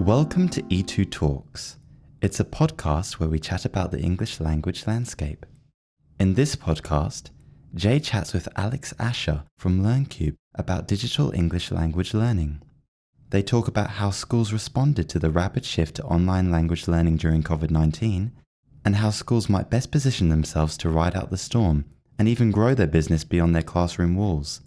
Welcome to E2Talks. It's a podcast where we chat about the English language landscape. In this podcast, Jay chats with Alex Asher from LearnCube about digital English language learning. They talk about how schools responded to the rapid shift to online language learning during COVID-19 and how schools might best position themselves to ride out the storm and even grow their business beyond their classroom walls.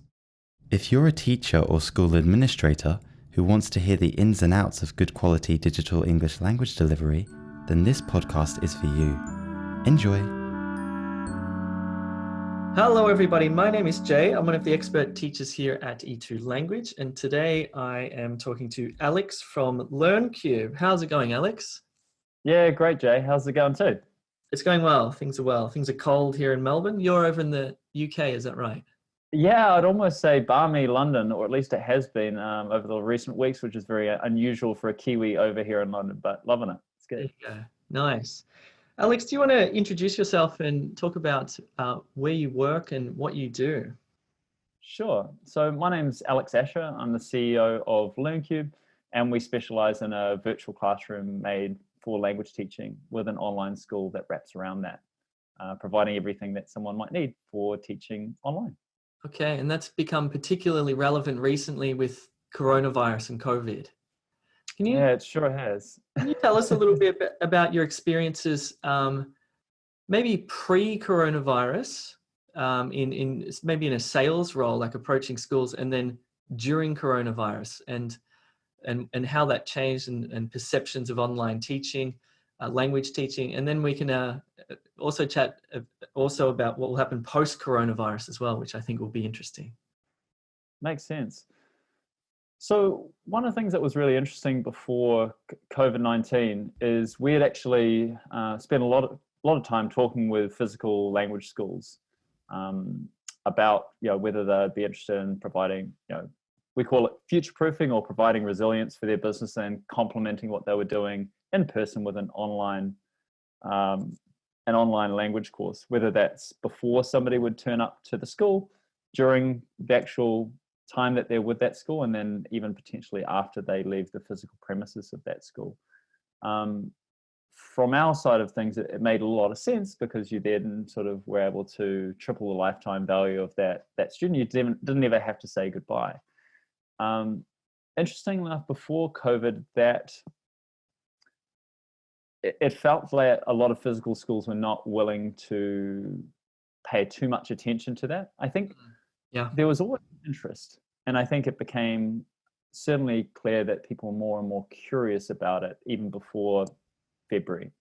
If you're a teacher or school administrator who wants to hear the ins and outs of good quality digital English language delivery, then this podcast is for you. Enjoy. Hello everybody, my name is Jay. I'm one of the expert teachers here at E2 Language, and today I am talking to Alex from LearnCube. How's it going, Alex? Yeah, great, Jay. How's it going too? It's going well. Things are well. Things are cold here in Melbourne. You're over in the UK, is that right? Yeah, I'd almost say balmy London, or at least it has been over the recent weeks, which is very unusual for a Kiwi over here in London, but loving it. It's good. There you go. Nice. Alex, do you want to introduce yourself and talk about where you work and what you do? Sure. So my name's Alex Asher. I'm the CEO of LearnCube, and we specialize in a virtual classroom made for language teaching with an online school that wraps around that, providing everything that someone might need for teaching online. Okay, and that's become particularly relevant recently with coronavirus and COVID. Yeah, it sure has. Can you tell us a little bit about your experiences, maybe pre-coronavirus, in maybe in a sales role, like approaching schools, and then during coronavirus, and how that changed, and perceptions of online teaching, language teaching, and then we can also chat also about what will happen post-coronavirus as well, which I think will be interesting. Makes sense. So one of the things that was really interesting before COVID-19 is we had actually spent a lot of time talking with physical language schools about whether they'd be interested in providing, we call it future-proofing or providing resilience for their business and complementing what they were doing in person with an online language course, whether that's before somebody would turn up to the school, during the actual time that they're with that school, and then even potentially after they leave the physical premises of that school. From our side of things, it made a lot of sense because you then sort of were able to triple the lifetime value of that student. You didn't ever have to say goodbye. Interesting enough, before COVID, that it felt like a lot of physical schools were not willing to pay too much attention to that. I think there was always interest, and I think it became certainly clear that people were more and more curious about it even before February.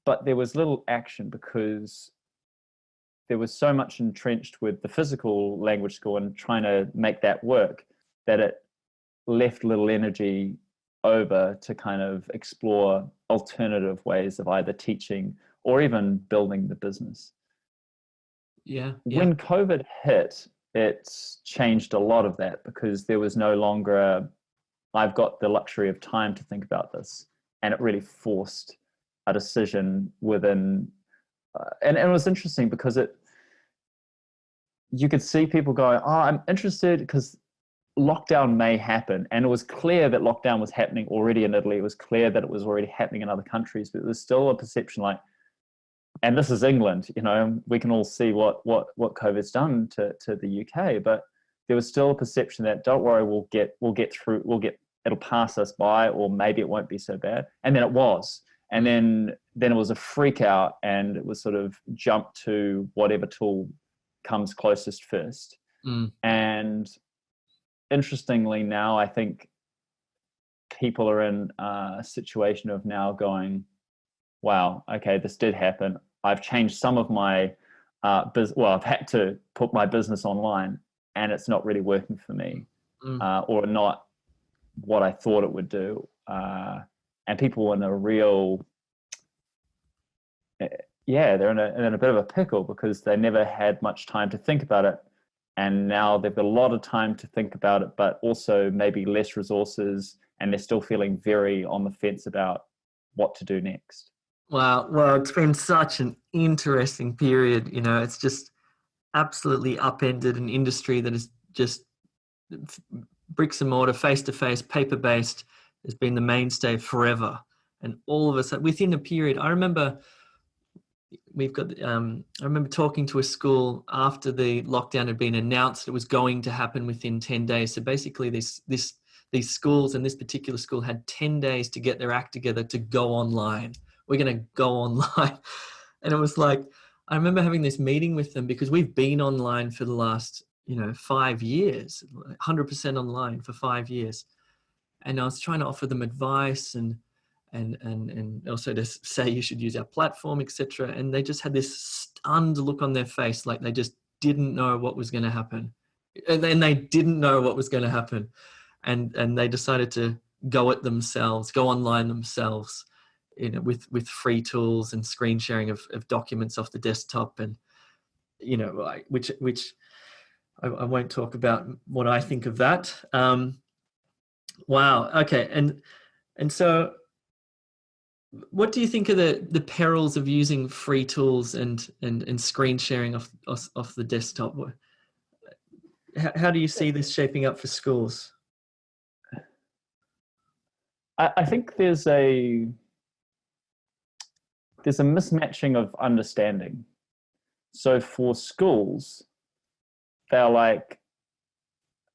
But there was little action because there was so much entrenched with the physical language school and trying to make that work that it left little energy over to kind of explore alternative ways of either teaching or even building the business. When COVID hit, it's changed a lot of that because there was no longer I've got the luxury of time to think about this, and it really forced a decision within and it was interesting because you could see people going, I'm interested because lockdown may happen, and it was clear that lockdown was happening already in Italy. It was clear that it was already happening in other countries, but there's still a perception like, and this is England, we can all see what COVID's done to the UK, but there was still a perception that don't worry, we'll get through, it'll pass us by, or maybe it won't be so bad. And then it was, and then it was a freak out, and it was sort of jump to whatever tool comes closest first. And interestingly, now I think people are in a situation of now going, wow, okay, this did happen. I've changed some of my I've had to put my business online, and it's not really working for me, or not what I thought it would do. And people are in a real, they're in a bit of a pickle because they never had much time to think about it. And now they've got a lot of time to think about it, but also maybe less resources, and they're still feeling very on the fence about what to do next. Wow. Well, it's been such an interesting period. It's just absolutely upended an industry that is just bricks and mortar, face-to-face, paper-based. has been the mainstay forever. And all of a sudden, within a period, I remember I remember talking to a school after the lockdown had been announced. It was going to happen within 10 days. So basically these schools, and this particular school, had 10 days to get their act together to go online. We're going to go online. And it was like, I remember having this meeting with them because we've been online for the last, 5 years, 100% online for 5 years. And I was trying to offer them advice and also to say you should use our platform, etc. And they just had this stunned look on their face, like they just didn't know what was going to happen. And then they didn't know what was going to happen. And they decided to go it themselves, go online themselves, with free tools and screen sharing of documents off the desktop, and which I won't talk about what I think of that. Wow. Okay. And so what do you think are the perils of using free tools and screen sharing off the desktop? How do you see this shaping up for schools? I think there's a mismatching of understanding. So for schools, they're like,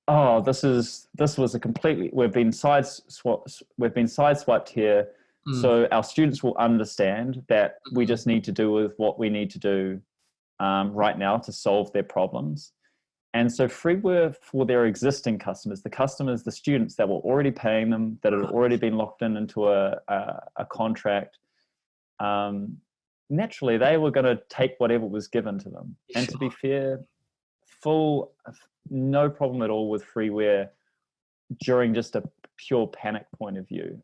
oh, this was a completely, we've been sideswiped here. So our students will understand that we just need to do with what we need to do right now to solve their problems. And so freeware for their existing customers, the students that were already paying them, that had already been locked into a contract, naturally they were going to take whatever was given to them. And to be fair, no problem at all with freeware during just a pure panic point of view.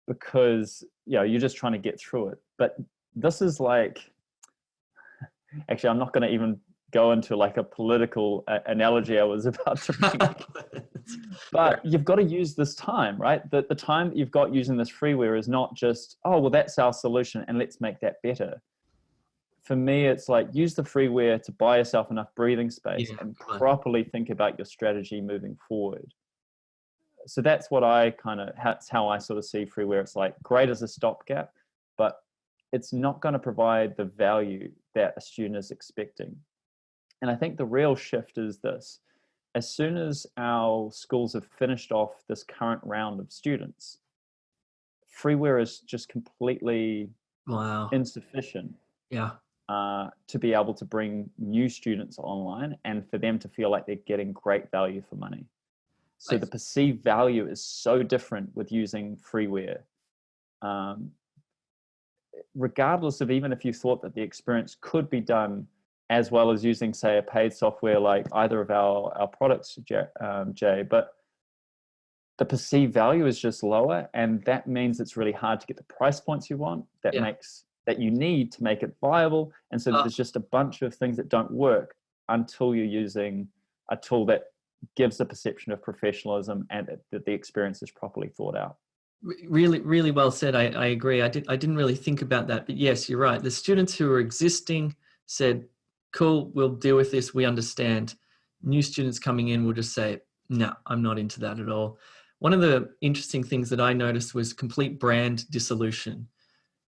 Because you're just trying to get through it. But this is like, actually, I'm not going to even go into like a political analogy I was about to bring up. But you've got to use this time, right? The time that you've got using this freeware is not just, oh, well, that's our solution and let's make that better. For me, it's like, use the freeware to buy yourself enough breathing space and properly think about your strategy moving forward. So that's what that's how I sort of see freeware. It's like great as a stopgap, but it's not going to provide the value that a student is expecting. And I think the real shift is this: as soon as our schools have finished off this current round of students, freeware is just completely insufficient to be able to bring new students online and for them to feel like they're getting great value for money. So the perceived value is so different with using freeware. Regardless of even if you thought that the experience could be done as well as using, say, a paid software like either of our products, Jay, but the perceived value is just lower, and that means it's really hard to get the price points you want, that you need to make it viable. And so there's just a bunch of things that don't work until you're using a tool that gives the perception of professionalism and that the experience is properly thought out. Really, really well said. I agree. I didn't really think about that, but yes, you're right. The students who are existing said, cool, we'll deal with this. We understand. New students coming in will just say, no, I'm not into that at all. One of the interesting things that I noticed was complete brand dissolution.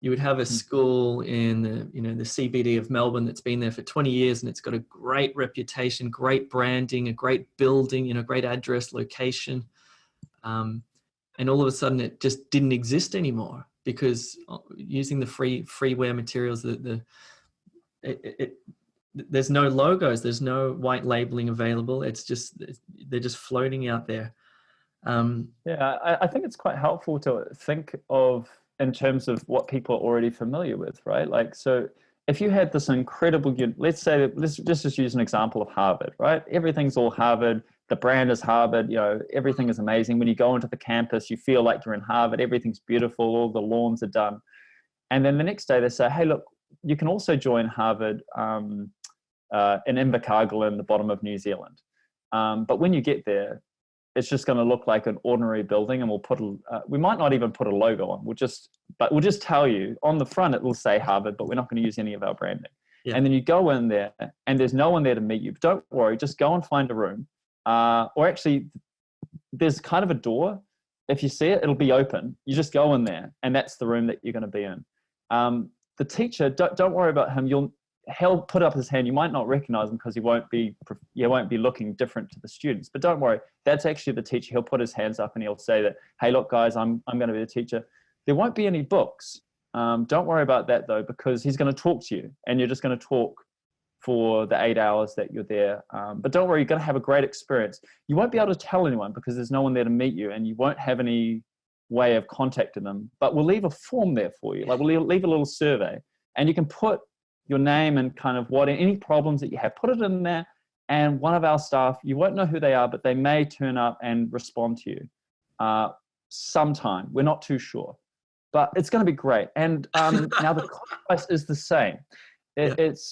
You would have a school in the CBD of Melbourne that's been there for 20 years and it's got a great reputation, great branding, a great building, great address, location. And all of a sudden it just didn't exist anymore because using the freeware materials, there's no logos, there's no white labeling available. They're just floating out there. I think it's quite helpful to think of in terms of what people are already familiar with, right? Like, so if you had this incredible, let's just use an example of Harvard, right? Everything's all Harvard. The brand is Harvard, everything is amazing. When you go into the campus, you feel like you're in Harvard. Everything's beautiful. All the lawns are done. And then the next day they say, hey, look, you can also join Harvard in Invercargill in the bottom of New Zealand. But when you get there, it's just going to look like an ordinary building, and we might not even put a logo on. We'll just tell you on the front, it will say Harvard, but we're not going to use any of our branding. Yeah. And then you go in there and there's no one there to meet you. But don't worry, just go and find a room. Or actually, there's kind of a door if you see it, it'll be open. You just go in there, and that's the room that you're going to be in. The teacher, don't worry about him. He'll put up his hand. You might not recognize him because he won't be looking different to the students. But don't worry, that's actually the teacher. He'll put his hands up and he'll say that, hey, look, guys, I'm going to be the teacher. There won't be any books. Don't worry about that though, because he's going to talk to you, and you're just going to talk for the 8 hours that you're there. But don't worry, you're going to have a great experience. You won't be able to tell anyone because there's no one there to meet you, and you won't have any way of contacting them. But we'll leave a form there for you. Like, we'll leave a little survey, and you can put your name and kind of any problems that you have, put it in there. And one of our staff, you won't know who they are, but they may turn up and respond to you sometime. We're not too sure, but it's going to be great. And now the cost price is the same.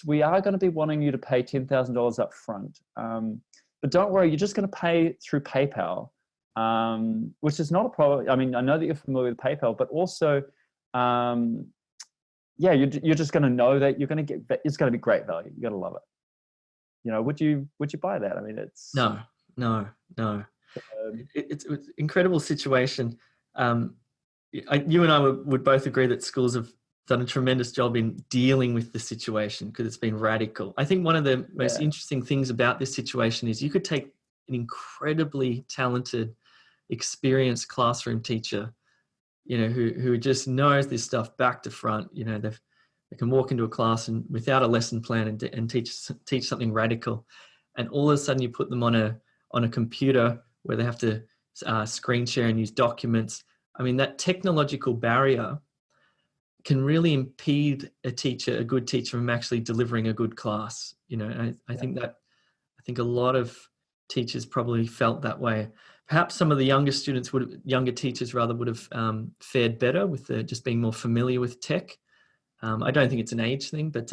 We are going to be wanting you to pay $10,000 up front. But don't worry, you're just going to pay through PayPal, which is not a problem. I mean, I know that you're familiar with PayPal, but also, you're just going to know that you're going to get, it's going to be great value. You're going to love it. You know, would you buy that? I mean, it's no. It's an incredible situation. You and I would both agree that schools have done a tremendous job in dealing with the situation because it's been radical. I think one of the most interesting things about this situation is you could take an incredibly talented, experienced classroom teacher, you know, who just knows this stuff back to front. You know, they can walk into a class and without a lesson plan and teach something radical, and all of a sudden you put them on a computer where they have to screen share and use documents. I mean, that technological barrier can really impede a good teacher from actually delivering a good class. You know, I think a lot of teachers probably felt that way. Perhaps some of the younger teachers would have fared better with just being more familiar with tech. I don't think it's an age thing, but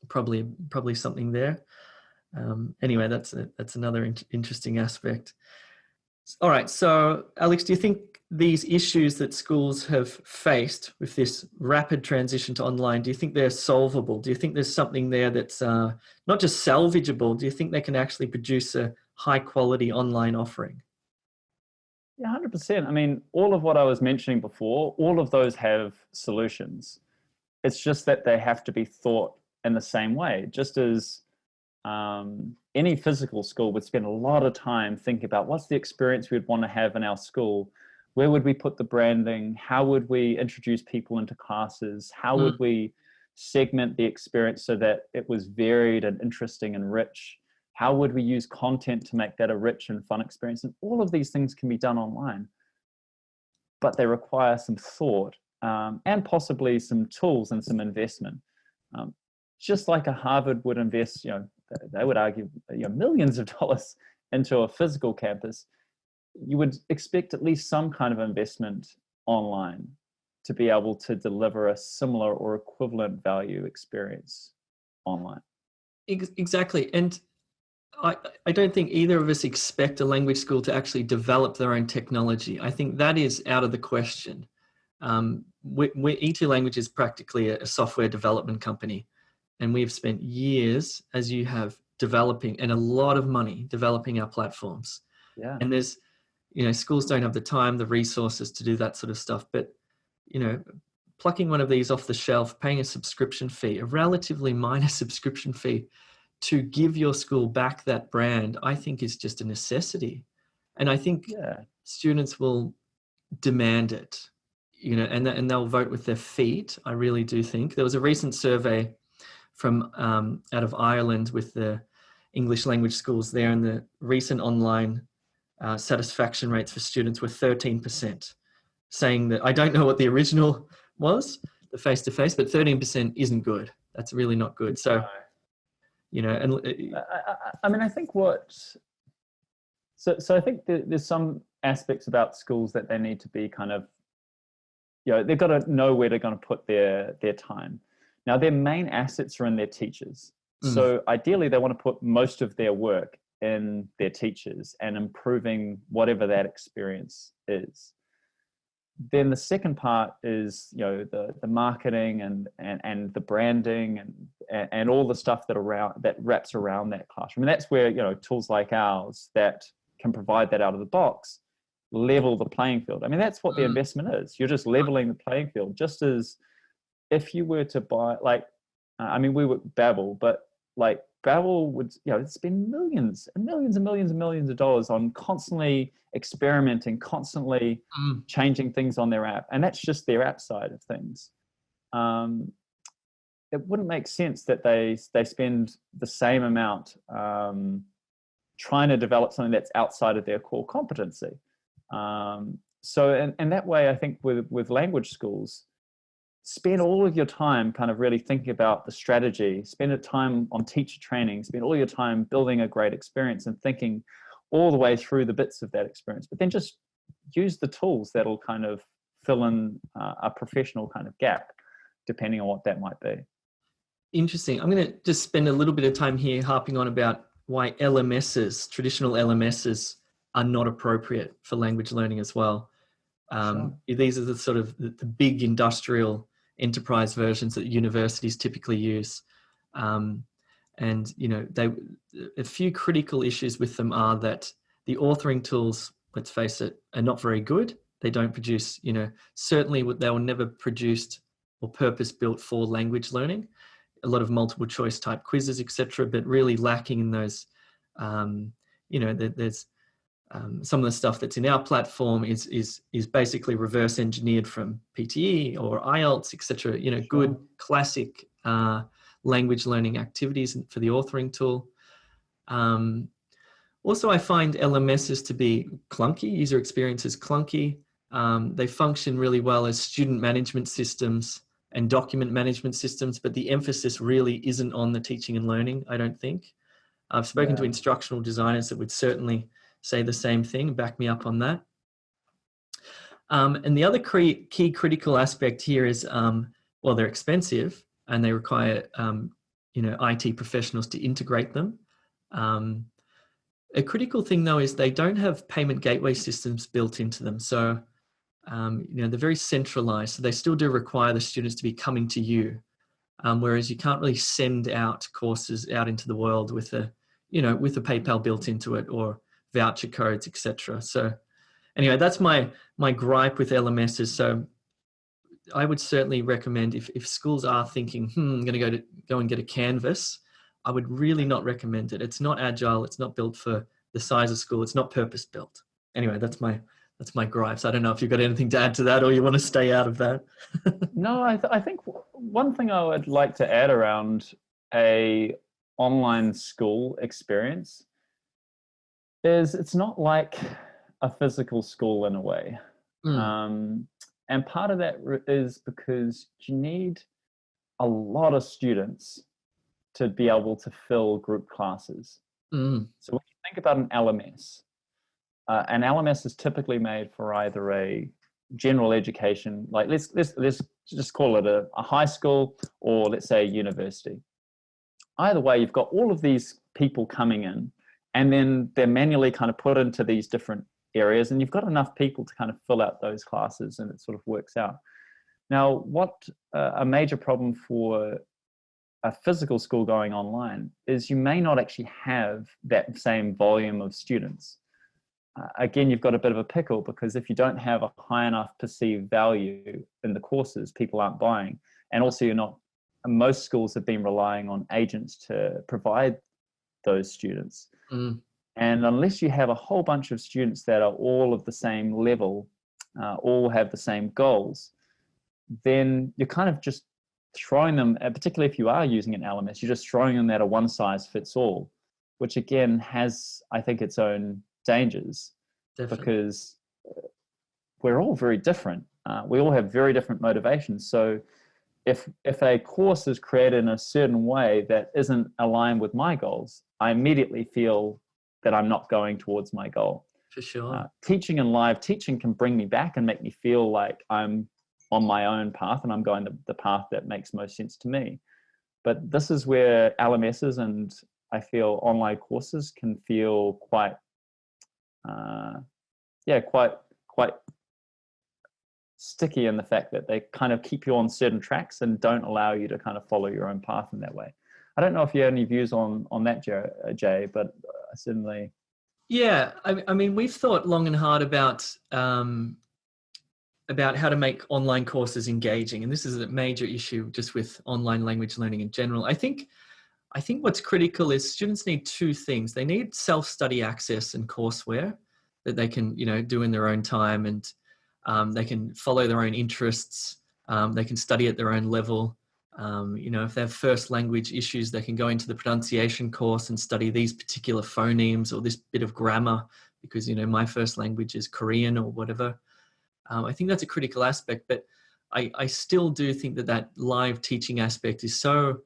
probably something there. Anyway, that's another interesting aspect. All right, so Alex, do you think these issues that schools have faced with this rapid transition to online, do you think they're solvable? Do you think there's something there that's not just salvageable? Do you think they can actually produce a high quality online offering? Yeah, 100%. I mean, all of what I was mentioning before, all of those have solutions. It's just that they have to be thought in the same way. Just as any physical school would spend a lot of time thinking about what's the experience we'd want to have in our school, where would we put the branding, how would we introduce people into classes, how would we segment the experience so that it was varied and interesting and rich, how would we use content to make that a rich and fun experience. And all of these things can be done online, but they require some thought and possibly some tools and some investment. Just like a Harvard would invest, you know, they would argue, you know, millions of dollars into a physical campus, you would expect at least some kind of investment online to be able to deliver a similar or equivalent value experience online. Exactly. And I don't think either of us expect a language school to actually develop their own technology. I think that is out of the question. E2Language is practically a software development company. And we've spent years, as you have, developing, and a lot of money developing our platforms. Yeah. And there's, you know, schools don't have the time, the resources to do that sort of stuff. But, you know, plucking one of these off the shelf, paying a subscription fee, a relatively minor subscription fee to give your school back that brand, I think is just a necessity. And I think students will demand it, you know, and they'll vote with their feet. I really do think. There was a recent survey from out of Ireland with the English language schools there, and the recent online satisfaction rates for students were 13%, saying that, I don't know what the original was, the face-to-face, but 13% isn't good. That's really not good. So, you know, and I mean, I think so I think there's some aspects about schools that they need to be kind of, you know, they've got to know where they're going to put their time. Now, their main assets are in their teachers. So ideally, they want to put most of their work in their teachers and improving whatever that experience is. Then the second part is, you know, the marketing and the branding and all the stuff that wraps around that classroom. And that's where, you know, tools like ours that can provide that out of the box level the playing field. I mean, that's what the investment is. You're just leveling the playing field. Just as if you were to buy, like, I mean, we were Babbel, but like Babbel would, spend millions and millions and millions and millions of dollars on constantly experimenting, constantly changing things on their app. And that's just their app side of things. It wouldn't make sense that they spend the same amount trying to develop something that's outside of their core competency. So in that way, I think with language schools, spend all of your time kind of really thinking about the strategy, spend a time on teacher training, spend all your time building a great experience and thinking all the way through the bits of that experience, but then just use the tools that'll kind of fill in a professional kind of gap, depending on what that might be. Interesting. I'm going to just spend a little bit of time here harping on about why LMSs, traditional LMSs, are not appropriate for language learning as well. Sure. These are the sort of the big industrial enterprise versions that universities typically use. And, a few critical issues with them are that the authoring tools, let's face it, are not very good. They don't produce, certainly they were never produced or purpose built for language learning. A lot of multiple choice type quizzes, etc., but really lacking in those, there's some of the stuff that's in our platform is basically reverse engineered from PTE or IELTS, etc. Sure. Good classic language learning activities for the authoring tool. Also, I find LMSs to be clunky. User experience is clunky. They function really well as student management systems and document management systems, but the emphasis really isn't on the teaching and learning, I don't think. I've spoken to instructional designers that would certainly say the same thing, back me up on that. And the other key critical aspect here is, they're expensive and they require, IT professionals to integrate them. A critical thing though is they don't have payment gateway systems built into them. So, they're very centralized. So they still do require the students to be coming to you. Whereas you can't really send out courses out into the world with a PayPal built into it or voucher codes, etc. So anyway, that's my gripe with LMSs. So I would certainly recommend if schools are thinking, I'm going to go and get a Canvas, I would really not recommend it. It's not agile. It's not built for the size of school. It's not purpose built. Anyway, that's my gripes. I don't know if you've got anything to add to that or you want to stay out of that. No, I think one thing I would like to add around a online school experience is it's not like a physical school in a way. And part of that is because you need a lot of students to be able to fill group classes. So when you think about an LMS is typically made for either a general education, like let's just call it a high school, or let's say a university. Either way, you've got all of these people coming in, and then they're manually kind of put into these different areas, and you've got enough people to kind of fill out those classes, and it sort of works out. Now, what a major problem for a physical school going online is you may not actually have that same volume of students. Again, you've got a bit of a pickle, because if you don't have a high enough perceived value in the courses, people aren't buying. And also most schools have been relying on agents to provide those students. And unless you have a whole bunch of students that are all of the same level, all have the same goals, then you're kind of just throwing them, particularly if you are using an LMS, you're just throwing them at a one size fits all, which again has, I think, its own dangers. Definitely. Because we're all very different. We all have very different motivations. So if a course is created in a certain way that isn't aligned with my goals, I immediately feel that I'm not going towards my goal. For sure. Teaching and live teaching can bring me back and make me feel like I'm on my own path and I'm going the path that makes most sense to me. But this is where LMSs and I feel online courses can feel quite sticky in the fact that they kind of keep you on certain tracks and don't allow you to kind of follow your own path in that way. I don't know if you have any views on that, Jay, but certainly Yeah, I mean, we've thought long and hard about how to make online courses engaging, and this is a major issue just with online language learning in general. I think what's critical is students need two things. They need self-study access and courseware that they can, do in their own time, and they can follow their own interests. They can study at their own level. If they have first language issues, they can go into the pronunciation course and study these particular phonemes or this bit of grammar because, my first language is Korean or whatever. I think that's a critical aspect, but I still do think that live teaching aspect is so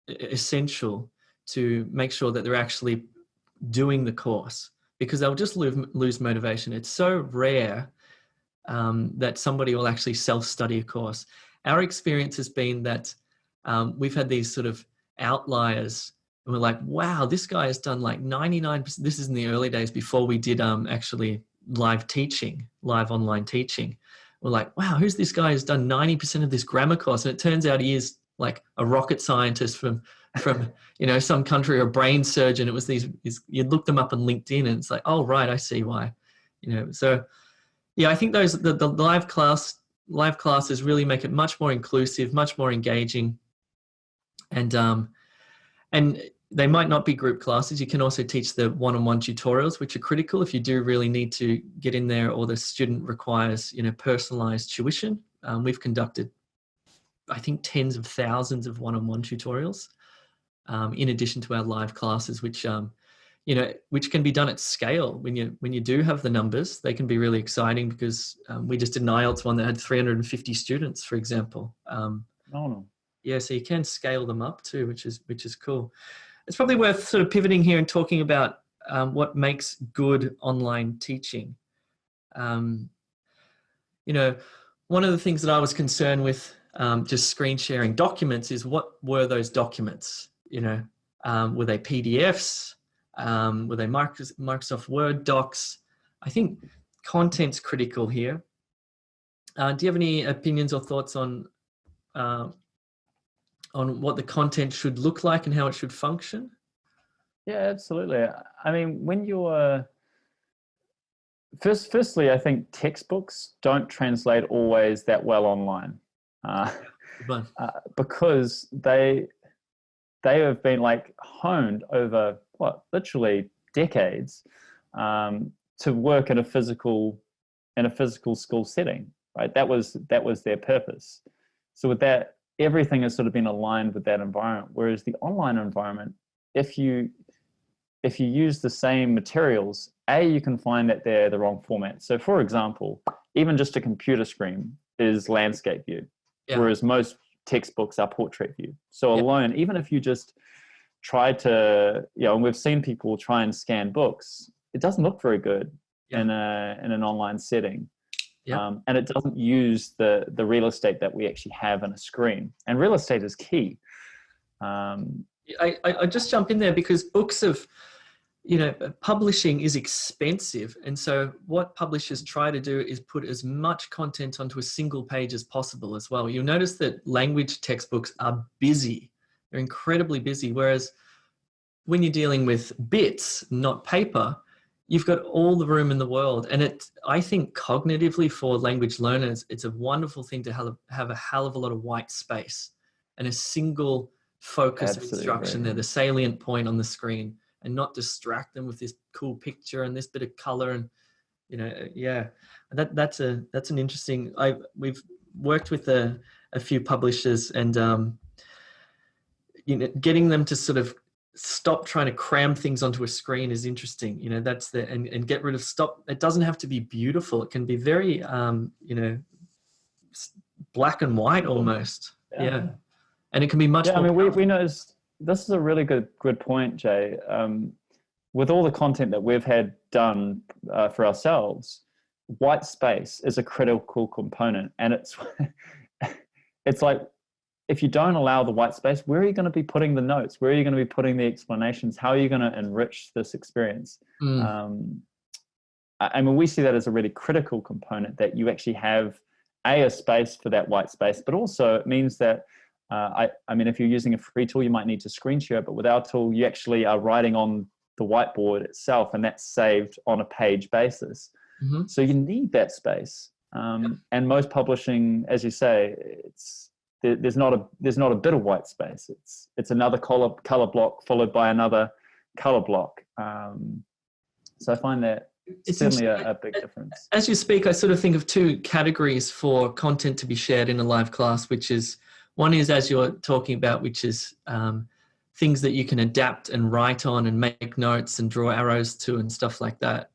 essential to make sure that they're actually doing the course, because they'll just lose motivation. It's so rare that somebody will actually self-study a course. Our experience has been that we've had these sort of outliers, and we're like, wow, this guy has done like 99%. This is in the early days before we did actually live online teaching. We're like, wow, who's this guy who's done 90% of this grammar course? And it turns out he is like a rocket scientist from some country, or a brain surgeon. It was you'd look them up on LinkedIn and it's like, oh, right, I see why. So yeah, I think the live classes really make it much more inclusive, much more engaging. And they might not be group classes. You can also teach the one-on-one tutorials, which are critical if you do really need to get in there, or the student requires, personalized tuition. We've conducted, I think, tens of thousands of one-on-one tutorials, in addition to our live classes, which can be done at scale. When you do have the numbers, they can be really exciting, because we just did an IELTS one that had 350 students, for example. Yeah, so you can scale them up too, which is cool. It's probably worth sort of pivoting here and talking about what makes good online teaching. One of the things that I was concerned with just screen sharing documents is, what were those documents? Were they PDFs? Were they Microsoft Word docs? I think content's critical here. Do you have any opinions or thoughts on what the content should look like and how it should function? Yeah, absolutely. I mean, when you're firstly, I think textbooks don't translate always that well online, because they have been like honed over literally decades to work in a physical school setting, right? That was their purpose. So with that, everything has sort of been aligned with that environment. Whereas the online environment, if you use the same materials, you can find that they're the wrong format. So for example, even just a computer screen is landscape view, whereas most textbooks are portrait view. So alone, even if you just try to, and we've seen people try and scan books, it doesn't look very good in an online setting. And it doesn't use the real estate that we actually have in a screen. And real estate is key. I just jump in there because publishing is expensive. And so what publishers try to do is put as much content onto a single page as possible as well. You'll notice that language textbooks are busy. They're incredibly busy. Whereas when you're dealing with bits, not paper, you've got all the room in the world. And I think cognitively for language learners, it's a wonderful thing to have a hell of a lot of white space and a single focus of instruction there, the salient point on the screen, and not distract them with this cool picture and this bit of color. And, that's an interesting, we've worked with a few publishers, and, getting them to sort of stop trying to cram things onto a screen is interesting. And get rid of it doesn't have to be beautiful. It can be very, black and white almost. Yeah. And it can be much more. I mean, we noticed, this is a really good point, Jay. With all the content that we've had done for ourselves, white space is a critical component. And it's like, if you don't allow the white space, where are you going to be putting the notes? Where are you going to be putting the explanations? How are you going to enrich this experience? I mean, we see that as a really critical component, that you actually have a space for that white space, but also it means that, I mean, if you're using a free tool, you might need to screen share, but with our tool, you actually are writing on the whiteboard itself, and that's saved on a page basis. Mhm. So you need that space. And most publishing, as you say, there's not a bit of white space. It's another color block followed by another color block. So I find that it's certainly a big difference. As you speak, I sort of think of two categories for content to be shared in a live class, which is, one is, as you're talking about, which is things that you can adapt and write on and make notes and draw arrows to and stuff like that.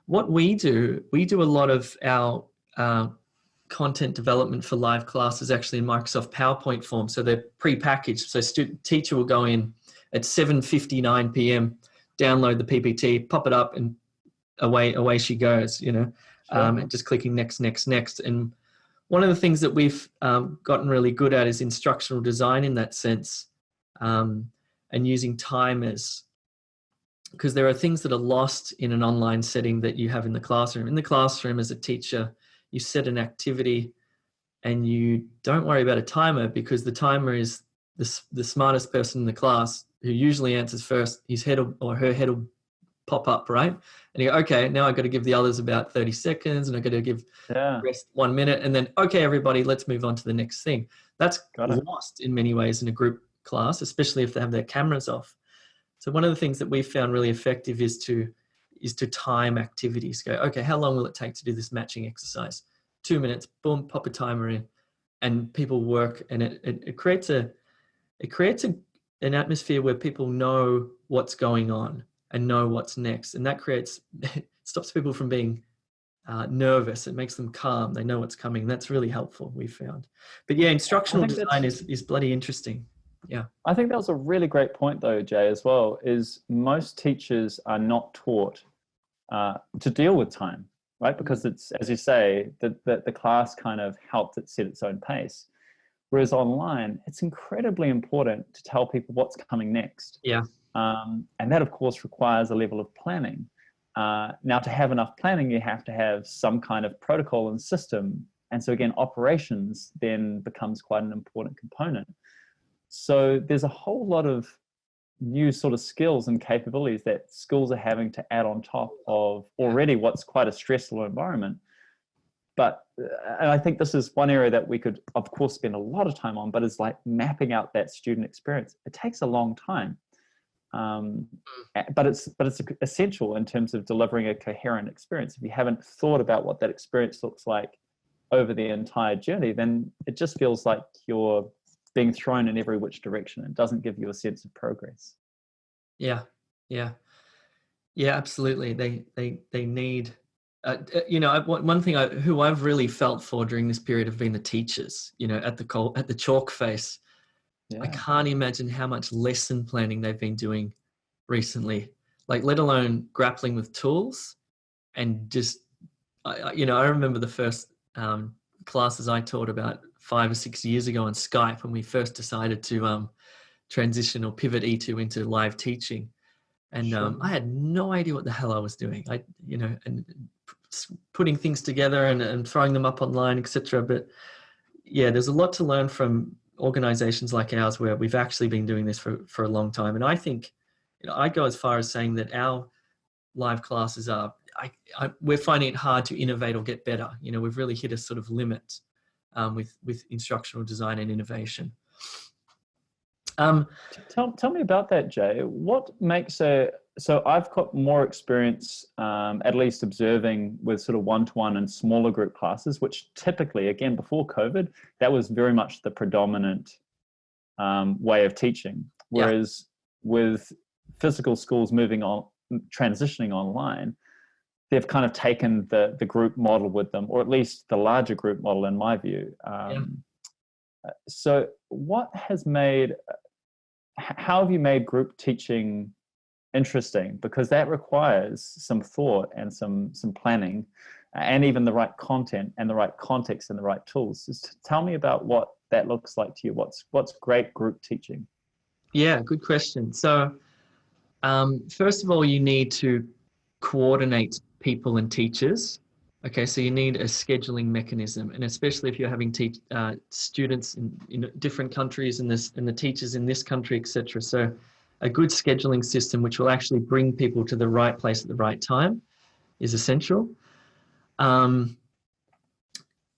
What we do a lot of our content development for live classes actually in Microsoft PowerPoint form. So they're pre-packaged. So teacher will go in at 7:59 p.m., download the PPT, pop it up, and away she goes, and just clicking next. And one of the things that we've gotten really good at is instructional design in that sense, and using timers, because there are things that are lost in an online setting that you have in the classroom. In the classroom, as a teacher, you set an activity and you don't worry about a timer, because the timer is the smartest person in the class who usually answers first. His head or her head will pop up, right? And you go, okay, now I've got to give the others about 30 seconds and I've got to give the rest 1 minute. And then, okay, everybody, let's move on to the next thing. That's lost in many ways in a group class, especially if they have their cameras off. So one of the things that we've found really effective is to time activities. Go, okay, how long will it take to do this matching exercise? 2 minutes, boom, pop a timer in, and people work, and it creates an atmosphere where people know what's going on and know what's next, and that stops people from being nervous. It makes them calm. They know what's coming. That's really helpful, we found. But yeah, instructional design is bloody interesting. Yeah. I think that was a really great point though, Jay, as well, is most teachers are not taught to deal with time, right? Because it's, as you say, the class kind of helped it set its own pace. Whereas online, it's incredibly important to tell people what's coming next. Yeah. And that, of course, requires a level of planning. Now, to have enough planning, you have to have some kind of protocol and system. And so again, operations then becomes quite an important component. So there's a whole lot of new sort of skills and capabilities that schools are having to add on top of already what's quite a stressful environment. But and I think this is one area that we could, of course, spend a lot of time on, but it's like mapping out that student experience. It takes a long time, but it's essential in terms of delivering a coherent experience. If you haven't thought about what that experience looks like over the entire journey, then it just feels like you're being thrown in every which direction. It doesn't give you a sense of progress. Yeah, absolutely. They need. One thing who I've really felt for during this period have been the teachers. At the chalk face. Yeah. I can't imagine how much lesson planning they've been doing recently. Like, let alone grappling with tools, and just, I remember the first classes I taught about 5 or 6 years ago on Skype when we first decided to transition or pivot E2 into live teaching. And I had no idea what the hell I was doing. And putting things together and throwing them up online, etc. But yeah, there's a lot to learn from organizations like ours where we've actually been doing this for a long time. And I think, I go as far as saying that our live classes we're finding it hard to innovate or get better. We've really hit a sort of limit with instructional design and innovation. Tell me about that, Jay. What makes so I've got more experience, at least observing with sort of one-to-one and smaller group classes, which typically, again, before COVID, that was very much the predominant way of teaching. Whereas with physical schools transitioning online, they've kind of taken the group model with them, or at least the larger group model, in my view. So how have you made group teaching interesting? Because that requires some thought and some planning, and even the right content and the right context and the right tools. Just tell me about what that looks like to you. What's great group teaching? Yeah, good question. So first of all, you need to coordinate people and teachers. Okay, so you need a scheduling mechanism, and especially if you're having students in different countries and the teachers in this country, etc. So a good scheduling system which will actually bring people to the right place at the right time is essential.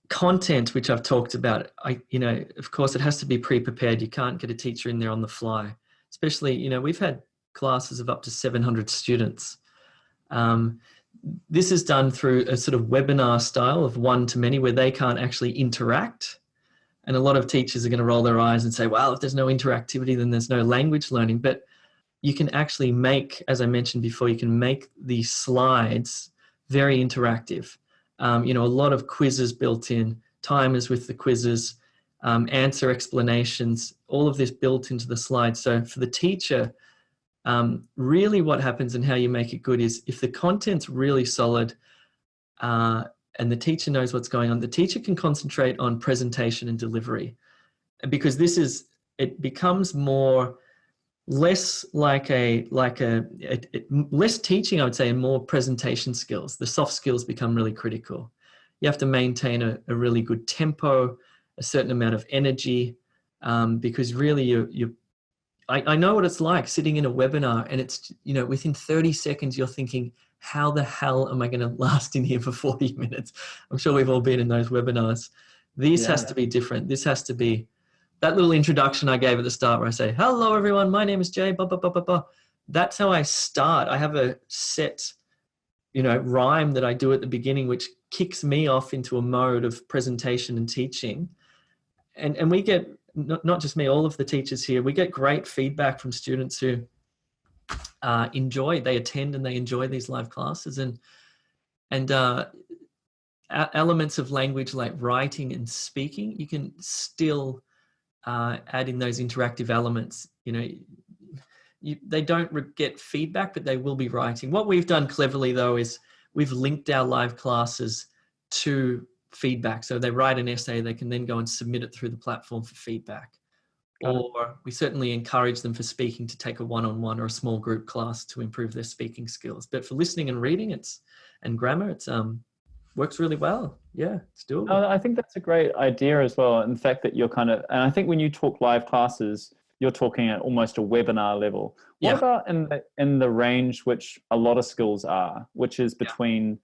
Content, which I've talked about, of course, it has to be pre-prepared. You can't get a teacher in there on the fly, especially, we've had classes of up to 700 students. This is done through a sort of webinar style of one-to-many where they can't actually interact. And a lot of teachers are going to roll their eyes and say, well, if there's no interactivity, then there's no language learning. But you can actually make, as I mentioned before, you can make the slides very interactive. A lot of quizzes built in, timers with the quizzes, answer explanations, all of this built into the slide. So for the teacher, really what happens and how you make it good is if the content's really solid and the teacher knows what's going on, the teacher can concentrate on presentation and delivery, because it becomes less like less teaching, I would say, and more presentation skills. The soft skills become really critical. You have to maintain a really good tempo, a certain amount of energy, because really I know what it's like sitting in a webinar and it's, within 30 seconds, you're thinking, how the hell am I going to last in here for 40 minutes? I'm sure we've all been in those webinars. This has to be different. This has to be that little introduction I gave at the start where I say, hello, everyone, my name is Jay, blah, blah, blah, blah, blah. That's how I start. I have a set, rhyme that I do at the beginning, which kicks me off into a mode of presentation and teaching. And we get, not just me, all of the teachers here, we get great feedback from students who they attend and they enjoy these live classes, and elements of language like writing and speaking, you can still add in those interactive elements. They don't get feedback, but they will be writing. What we've done cleverly though is we've linked our live classes to feedback. So they write an essay, they can then go and submit it through the platform for feedback. Or we certainly encourage them for speaking to take a one-on-one or a small group class to improve their speaking skills. But for listening and reading, and grammar, it's works really well. Yeah, it's doable. I think that's a great idea as well. In fact, that you're and I think when you talk live classes, you're talking at almost a webinar level. What about in the range which a lot of schools are, which is between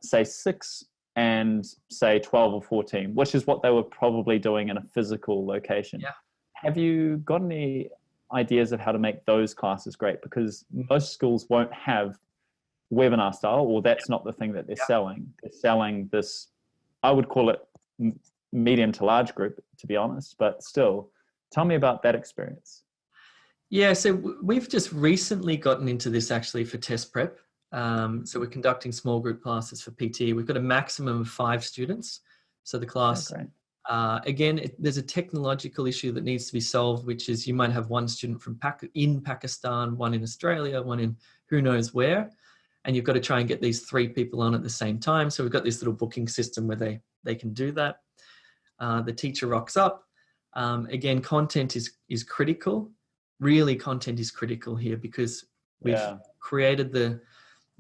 say 6 and say 12 or 14, which is what they were probably doing in a physical location. Yeah. Have you got any ideas of how to make those classes great? Because most schools won't have webinar style, or that's not the thing that they're selling. They're selling this, I would call it medium to large group, to be honest, but still, tell me about that experience. Yeah, so we've just recently gotten into this actually for test prep. So we're conducting small group classes for PT. We've got a maximum of 5 students. So the class, again, there's a technological issue that needs to be solved, which is you might have one student from in Pakistan, one in Australia, one in who knows where. And you've got to try and get these 3 people on at the same time. So we've got this little booking system where they can do that. The teacher rocks up. Again, content is critical. Really, content is critical here because we've created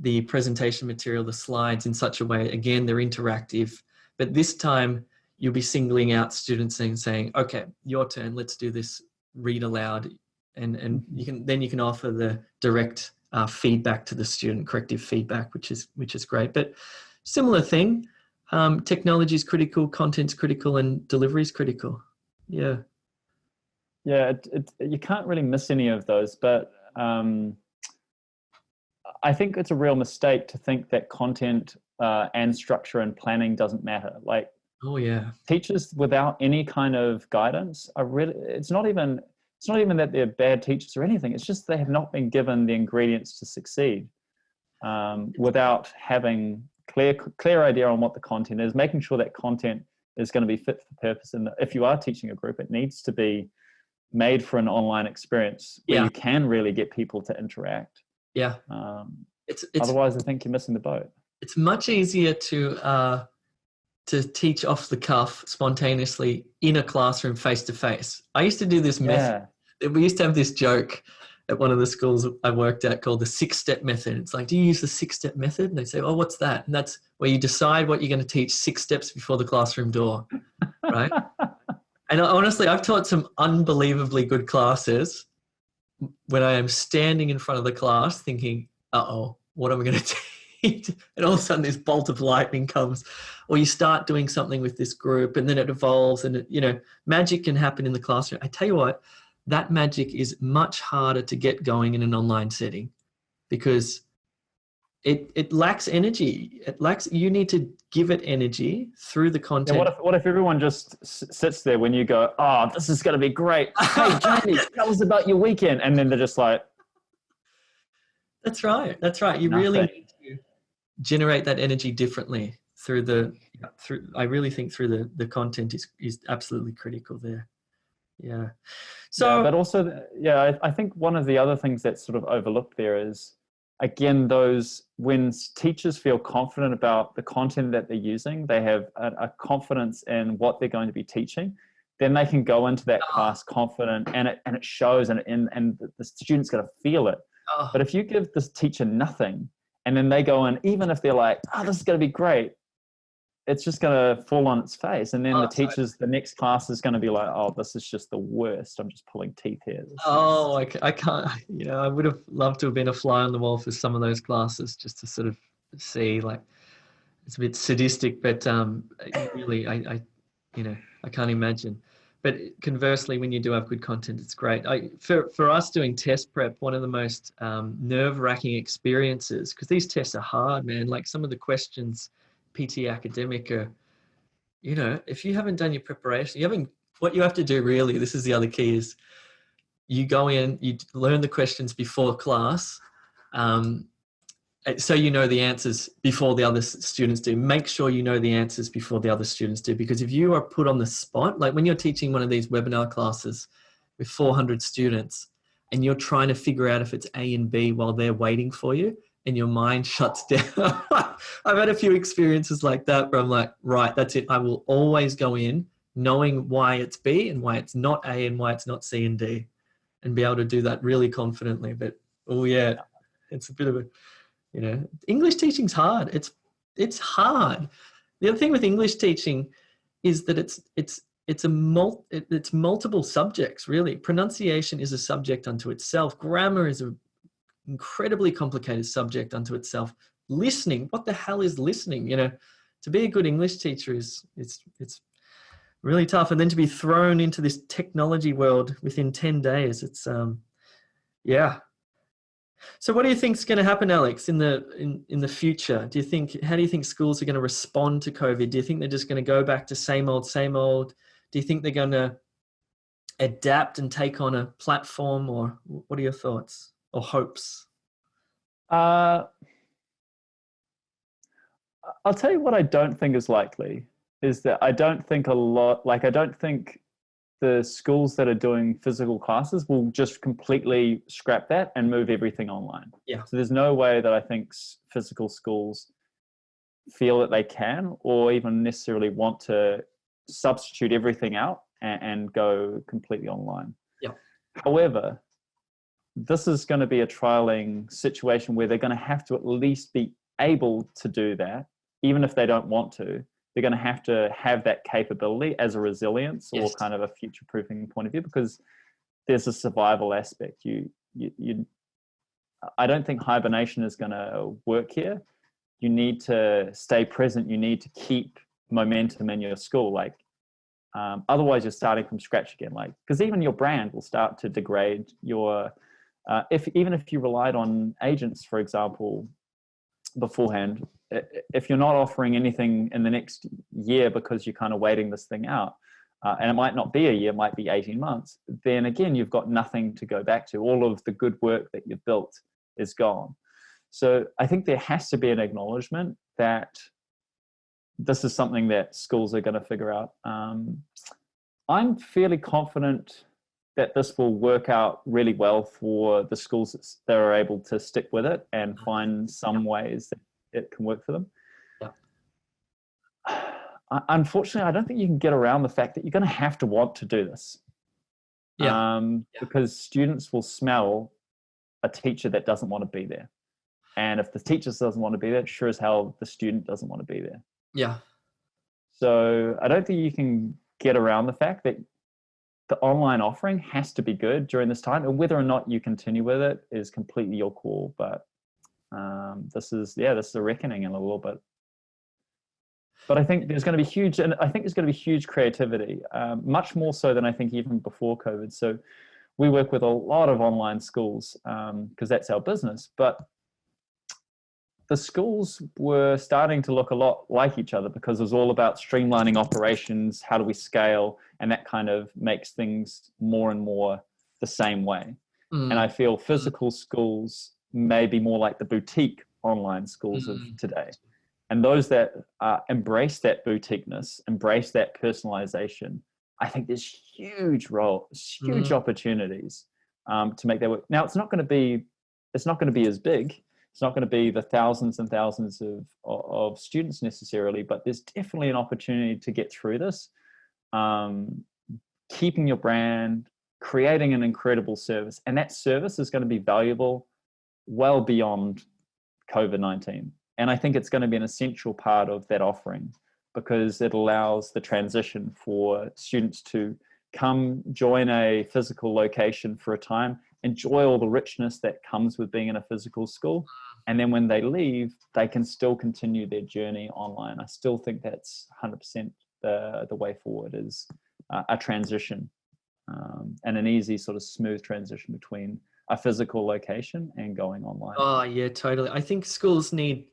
the presentation material, the slides in such a way, again, they're interactive. But this time you'll be singling out students and saying, okay, your turn, let's do this, read aloud. And you can offer the direct feedback to the student, corrective feedback, which is great. But similar thing, technology is critical, content's critical, and delivery is critical. Yeah. Yeah, you can't really miss any of those, but I think it's a real mistake to think that content and structure and planning doesn't matter. Like, teachers without any kind of guidance are really, it's not even that they're bad teachers or anything. It's just they have not been given the ingredients to succeed without having clear idea on what the content is, making sure that content is going to be fit for purpose. And if you are teaching a group, it needs to be made for an online experience where you can really get people to interact. Yeah. Otherwise, I think you're missing the boat. It's much easier to teach off the cuff spontaneously in a classroom face to face. I used to do this method. We used to have this joke at one of the schools I worked at called the 6-step method. It's like, do you use the 6-step method? And they say, oh, what's that? And that's where you decide what you're going to teach 6 steps before the classroom door, right? And honestly, I've taught some unbelievably good classes when I am standing in front of the class thinking, uh-oh, what am I going to teach? And all of a sudden this bolt of lightning comes, or you start doing something with this group and then it evolves and, magic can happen in the classroom. I tell you what, that magic is much harder to get going in an online setting because it lacks energy. You need to give it energy through the content. Yeah, what if everyone just sits there when you go, oh, this is going to be great. Hey, Jamie, tell us about your weekend. And then they're just like. That's right. You really need to generate that energy differently through I really think through the content is absolutely critical there. Yeah. So, yeah, but also, I think one of the other things that's sort of overlooked there is, again, when teachers feel confident about the content that they're using, they have a confidence in what they're going to be teaching, then they can go into that class confident, and it shows, and the student's going to feel it. But if you give this teacher nothing, and then they go in, even if they're like, oh, this is going to be great, it's just going to fall on its face. And then the next class is going to be like, oh, this is just the worst. I'm just pulling teeth here. I can't, I would have loved to have been a fly on the wall for some of those classes just to sort of see, like, it's a bit sadistic, but really, I can't imagine. But conversely, when you do have good content, it's great. For us doing test prep, one of the most nerve-wracking experiences, because these tests are hard, man. Like some of the questions, PT Academic, are, if you haven't done your preparation, what you have to do really, this is the other key, is you go in, you learn the questions before class, so you know the answers before the other students do. Make sure you know the answers before the other students do, because if you are put on the spot, like when you're teaching one of these webinar classes with 400 students and you're trying to figure out if it's A and B while they're waiting for you and your mind shuts down. I've had a few experiences like that where I'm like, right, that's it. I will always go in knowing why it's B and why it's not A and why it's not C and D, and be able to do that really confidently. But, it's a bit of a, English teaching's hard. It's hard. The other thing with English teaching is that it's multiple subjects, really. Pronunciation is a subject unto itself. Grammar is an incredibly complicated subject unto itself. Listening, what the hell is listening? To be a good English teacher it's really tough. And then to be thrown into this technology world within 10 days, it's So what do you think is going to happen, Alex, in the future? How do you think schools are going to respond to COVID? Do you think they're just going to go back to same old? Do you think they're going to adapt and take on a platform, or what are your thoughts or hopes? I'll tell you what I don't think is likely is that I don't think the schools that are doing physical classes will just completely scrap that and move everything online. Yeah. So there's no way that I think physical schools feel that they can, or even necessarily want to substitute everything out and go completely online. Yeah. However, this is going to be a trialing situation where they're going to have to at least be able to do that, even if they don't want to. They're going to have that capability as a resilience or kind of a future-proofing point of view, because there's a survival aspect. I don't think hibernation is going to work here. You need to stay present. You need to keep momentum in your school. Otherwise you're starting from scratch again. Because even your brand will start to degrade. Even if you relied on agents, for example, beforehand, if you're not offering anything in the next year because you're kind of waiting this thing out, and it might not be a year, it might be 18 months, then again, you've got nothing to go back to. All of the good work that you've built is gone. So I think there has to be an acknowledgement that this is something that schools are going to figure out. I'm fairly confident that this will work out really well for the schools that are able to stick with it and find some ways that it can work for them. Yeah. Unfortunately, I don't think you can get around the fact that you're going to have to want to do this. Because students will smell a teacher that doesn't want to be there. And if the teacher doesn't want to be there, sure as hell the student doesn't want to be there. Yeah. So I don't think you can get around the fact that the online offering has to be good during this time, and whether or not you continue with it is completely your call. But this is a reckoning in a little bit. But I think there's going to be huge, and I think there's going to be huge creativity, much more so than I think even before COVID. So we work with a lot of online schools because that's our business. But the schools were starting to look a lot like each other because it was all about streamlining operations, how do we scale, and that kind of makes things more and more the same way. And I feel physical schools may be more like the boutique online schools of today. And those that embrace that boutiqueness, embrace that personalization, I think there's huge opportunities to make that work. Now, it's not going to be as big. It's not going to be the thousands and thousands of students necessarily, but there's definitely an opportunity to get through this, keeping your brand, creating an incredible service. And that service is going to be valuable well beyond COVID-19. And I think it's going to be an essential part of that offering because it allows the transition for students to come join a physical location for a time, enjoy all the richness that comes with being in a physical school. And then when they leave, they can still continue their journey online. I still think that's 100% the way forward is a transition and an easy sort of smooth transition between a physical location and going online. Oh, yeah, totally. I think schools need,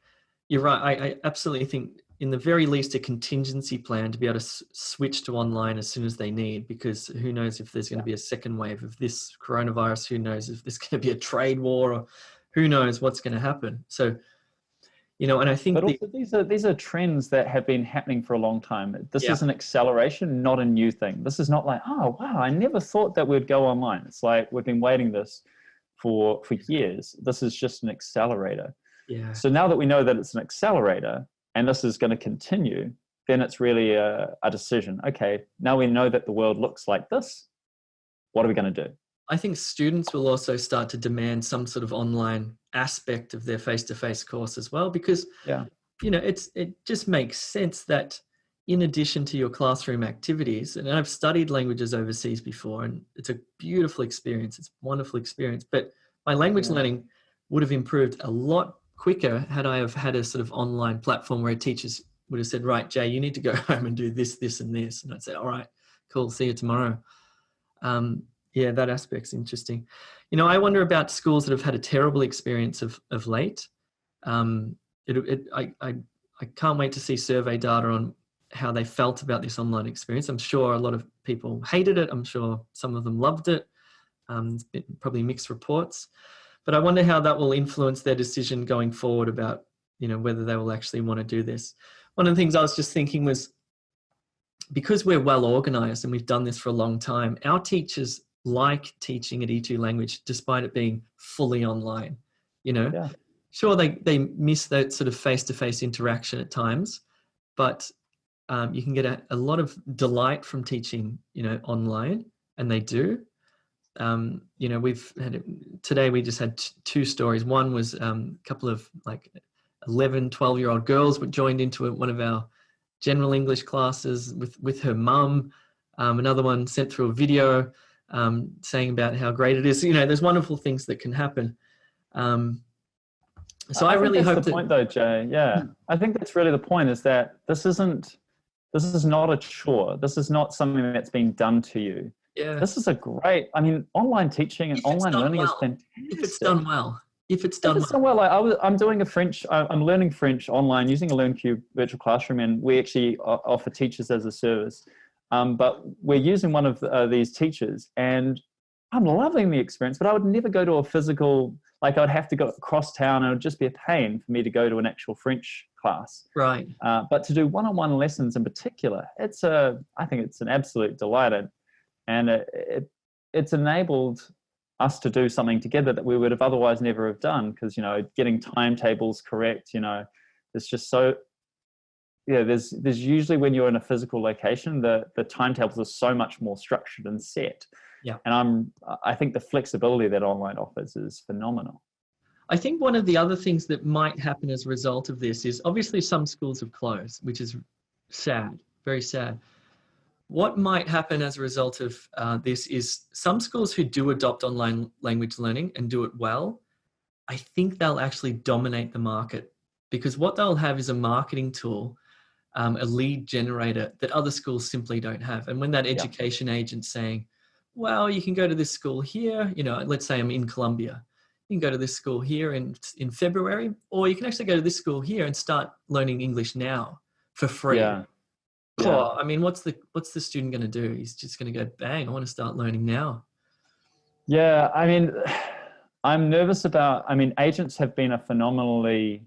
you're right. I absolutely think in the very least a contingency plan to be able to switch to online as soon as they need, because who knows if there's going to be a second wave of this coronavirus, who knows if there's going to be a trade war, or who knows what's going to happen. So, and I think also these are trends that have been happening for a long time. This is an acceleration, not a new thing. This is not like, oh, wow, I never thought that we'd go online. It's like we've been waiting this for years. This is just an accelerator. Yeah. So now that we know that it's an accelerator and this is going to continue, then it's really a decision. Okay, now we know that the world looks like this. What are we going to do? I think students will also start to demand some sort of online aspect of their face-to-face course as well, because it just makes sense that in addition to your classroom activities, and I've studied languages overseas before, and it's a beautiful experience. It's a wonderful experience, but my language learning would have improved a lot quicker had I have had a sort of online platform where teachers would have said, right, Jay, you need to go home and do this, this, and this. And I'd say, all right, cool, see you tomorrow. That aspect's interesting. I wonder about schools that have had a terrible experience of late. I can't wait to see survey data on how they felt about this online experience. I'm sure a lot of people hated it. I'm sure some of them loved it. It's been probably mixed reports. But I wonder how that will influence their decision going forward about, whether they will actually want to do this. One of the things I was just thinking was, because we're well organized and we've done this for a long time, our teachers like teaching at E2 language despite it being fully online. Sure, they miss that sort of face-to-face interaction at times, but you can get a lot of delight from teaching online, and they do. We've had today, we just had two stories. One was a couple of like 11, 12-year-old girls were joined into one of our general English classes with her mum. Another one sent through a video saying about how great it is. There's wonderful things that can happen. So I really hope that's the point though, Jay. Yeah. I think that's really the point, is that this is not a chore. This is not something that's being done to you. Yeah. This is online teaching and online learning is fantastic. If it's done well. Like I'm doing I'm learning French online using a LearnCube virtual classroom, and we actually offer teachers as a service. But we're using one of these teachers, and I'm loving the experience, but I would never go to a physical, like I'd have to go across town, and it would just be a pain for me to go to an actual French class. Right. But to do one-on-one lessons in particular, I think it's an absolute delight. And it's enabled us to do something together that we would have otherwise never have done, because, getting timetables correct, it's just so, there's usually, when you're in a physical location, the timetables are so much more structured and set. Yeah. And I think the flexibility that online offers is phenomenal. I think one of the other things that might happen as a result of this is, obviously some schools have closed, which is sad, very sad. what might happen as a result of this is some schools who do adopt online language learning and do it well, I think they'll actually dominate the market, because what they'll have is a marketing tool, a lead generator that other schools simply don't have. And when that education agent's saying, well, you can go to this school here, you know, let's say I'm in Colombia, you can go to this school here in February, or you can actually go to this school here and start learning English now for free. Oh, I mean, what's the student going to do? He's just going to go, bang, I want to start learning now. Yeah, I mean, I'm nervous about, I mean, agents have been a phenomenally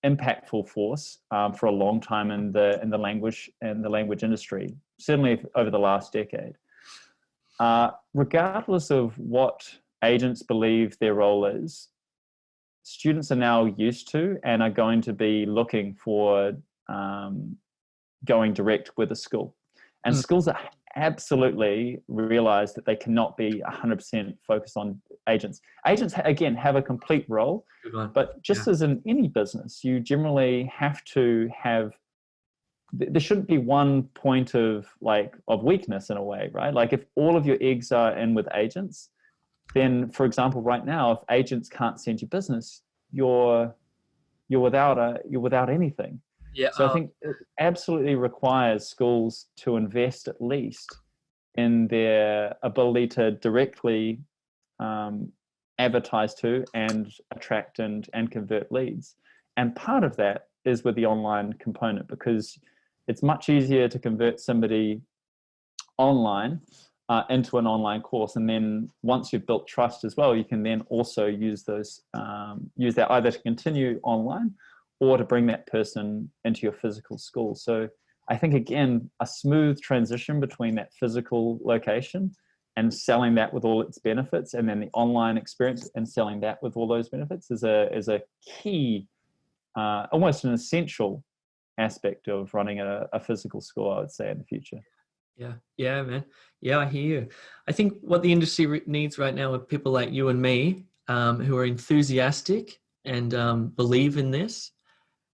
impactful force for a long time in the language industry, certainly over the last decade. Regardless of what agents believe their role is, students are now used to and are going to be looking for going direct with a school. And schools are absolutely realize that they cannot be 100% focused on agents. Agents, again, have a complete role, but just as in any business, you generally have to have, there shouldn't be one point of weakness in a way, right? Like if all of your eggs are in with agents, then for example, right now, if agents can't send you business, you're without anything. Yeah. So I think it absolutely requires schools to invest at least in their ability to directly advertise to and attract and convert leads. And part of that is with the online component, because it's much easier to convert somebody online into an online course. And then once you've built trust as well, you can then also use that either to continue online or to bring that person into your physical school. So I think, again, a smooth transition between that physical location and selling that with all its benefits, and then the online experience and selling that with all those benefits is a key, almost an essential aspect of running a physical school, I would say, in the future. Yeah, man. Yeah, I hear you. I think what the industry needs right now are people like you and me who are enthusiastic and believe in this,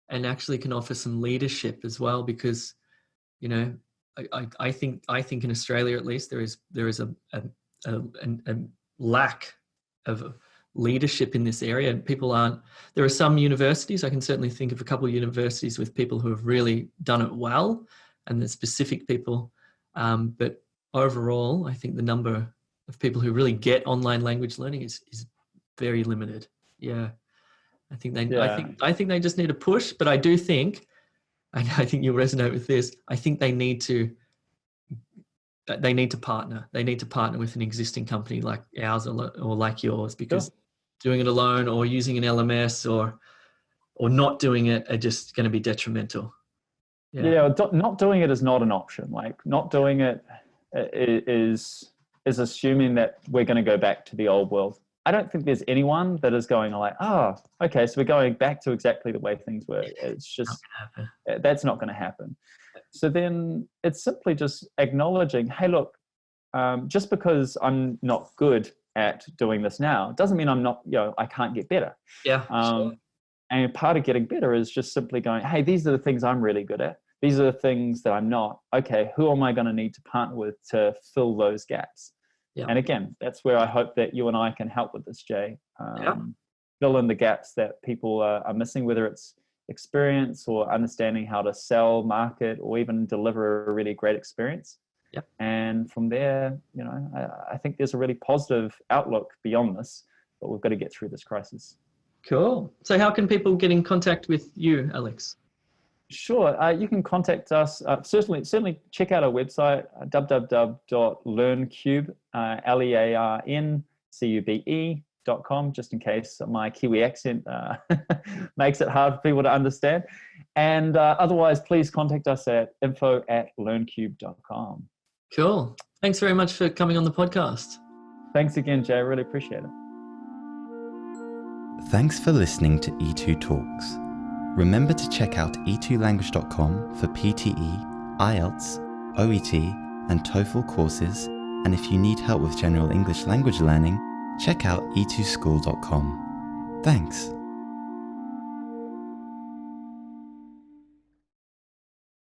and actually can offer some leadership as well, because, you know, I think in Australia at least there is a lack of leadership in this area, and people aren't. There are some universities, I can certainly think of a couple of universities with people who have really done it well, and the specific people. But overall, I think the number of people who really get online language learning is very limited. Yeah. I think they just need a push, but I do think, I think you'll resonate with this, I think they need to partner. They need to partner with an existing company like ours or like yours, because doing it alone or using an LMS or not doing it are just going to be detrimental. Not doing it is not an option. Like not doing it is assuming that we're going to go back to the old world. I don't think there's anyone that is going like, okay, so we're going back to exactly the way things were. It's just, that's not going to happen. So then it's simply just acknowledging, hey, look, just because I'm not good at doing this now, doesn't mean I'm not, I can't get better. Yeah. Sure. And part of getting better is just simply going, hey, these are the things I'm really good at. These are the things that I'm not. Okay, who am I going to need to partner with to fill those gaps? Yeah. And again, that's where I hope that you and I can help with this, Jay. Fill in the gaps that people are missing, whether it's experience or understanding how to sell, market, or even deliver a really great experience. Yep. And from there, I think there's a really positive outlook beyond this, but we've got to get through this crisis. Cool. So how can people get in contact with you, Alex? Sure. You can contact us. Certainly check out our website, www.LearnCube, LearnCube.com, just in case my Kiwi accent makes it hard for people to understand. And otherwise, please contact us at info@learncube.com. Cool. Thanks very much for coming on the podcast. Thanks again, Jay. I really appreciate it. Thanks for listening to E2Talks. Remember to check out e2language.com for PTE, IELTS, OET and TOEFL courses, and if you need help with general English language learning, check out e2school.com. Thanks.